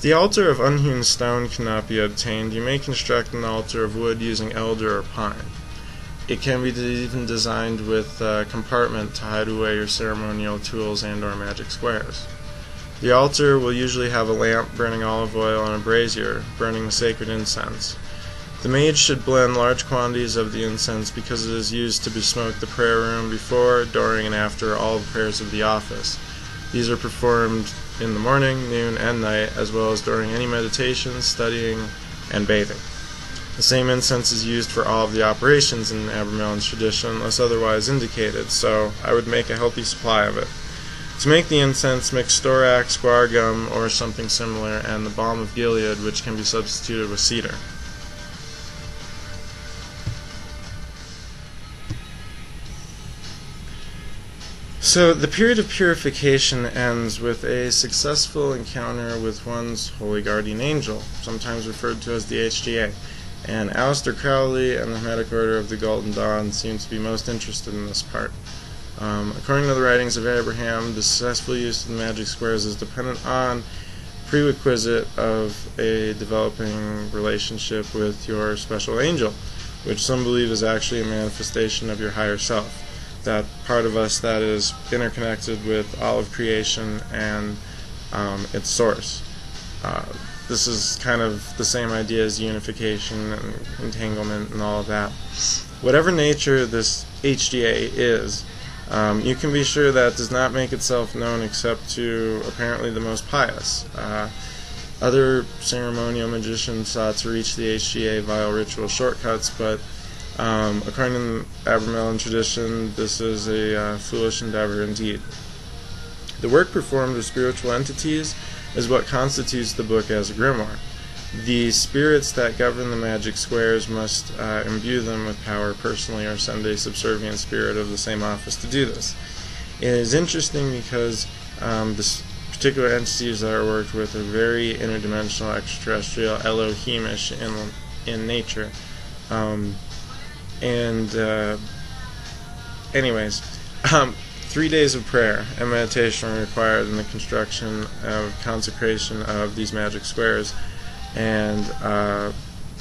the altar of unhewn stone cannot be obtained, you may construct an altar of wood using elder or pine. It can be even designed with a compartment to hide away your ceremonial tools and or magic squares. The altar will usually have a lamp burning olive oil and a brazier burning the sacred incense. The mage should blend large quantities of the incense because it is used to besmoke the prayer room before, during, and after all the prayers of the office. These are performed in the morning, noon, and night, as well as during any meditation, studying, and bathing. The same incense is used for all of the operations in ABRAMELIN's tradition, unless otherwise indicated, so I would make a healthy supply of it. To make the incense, mix storax, guar gum, or something similar, and the balm of Gilead, which can be substituted with cedar. So, the period of purification ends with a successful encounter with one's holy guardian angel, sometimes referred to as the HGA. And Aleister Crowley and the Hermetic Order of the Golden Dawn seem to be most interested in this part. According to the writings of Abraham, the successful use of the magic squares is dependent on prerequisite of a developing relationship with your special angel, which some believe is actually a manifestation of your higher self. That part of us that is interconnected with all of creation and its source. This is kind of the same idea as unification and entanglement and all of that. Whatever nature this HDA is, you can be sure that does not make itself known except to apparently the most pious. Other ceremonial magicians sought to reach the HGA via ritual shortcuts, but according to the ABRAMELIN tradition, this is a foolish endeavor indeed. The work performed with spiritual entities is what constitutes the book as a grimoire. The spirits that govern the magic squares must imbue them with power personally or send a subservient spirit of the same office to do this. It is interesting because the particular entities that are worked with are very interdimensional, extraterrestrial, elohimish in nature. Anyways, 3 days of prayer and meditation are required in the construction of consecration of these magic squares, and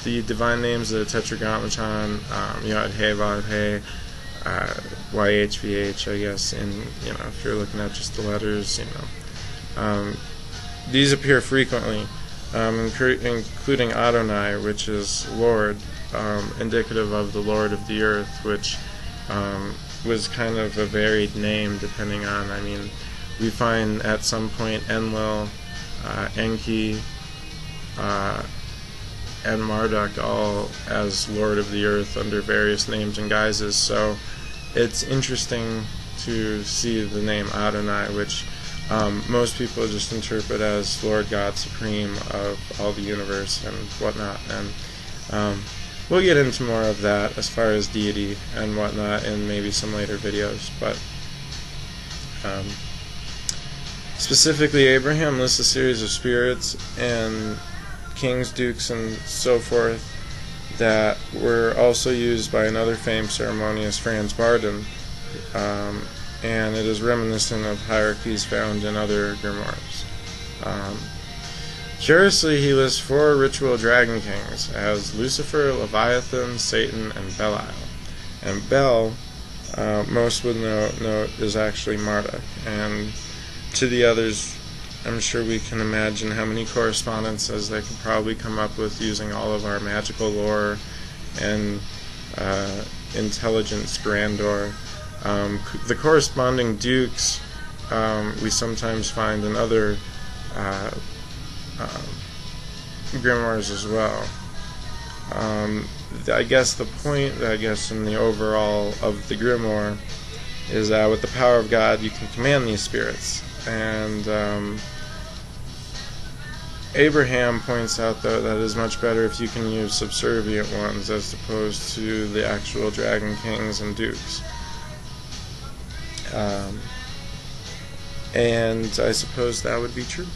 the divine names of the Tetragrammaton, Yod He Vav He, YHVH, I guess, and if you're looking at just the letters, these appear frequently, including Adonai, which is Lord, indicative of the Lord of the Earth, which was kind of a varied name depending on, we find at some point Enlil, Enki, and Marduk all as Lord of the Earth under various names and guises, so it's interesting to see the name Adonai, which most people just interpret as Lord God Supreme of all the universe and whatnot, and we'll get into more of that as far as deity and whatnot in maybe some later videos, but specifically Abraham lists a series of spirits and kings, dukes, and so forth that were also used by another famed ceremonious, Franz Bardon, and it is reminiscent of hierarchies found in other grimoires. Curiously, he lists 4 ritual dragon kings as Lucifer, Leviathan, Satan, and Belial. And Bel, most would note, is actually Marduk. And to the others, I'm sure we can imagine how many correspondences they could probably come up with using all of our magical lore and intelligence grandeur. The corresponding dukes we sometimes find in other grimoires as well. I guess the point, in the overall of the grimoire is that with the power of God you can command these spirits, and Abraham points out though that it is much better if you can use subservient ones as opposed to the actual dragon kings and dukes. And I suppose that would be true.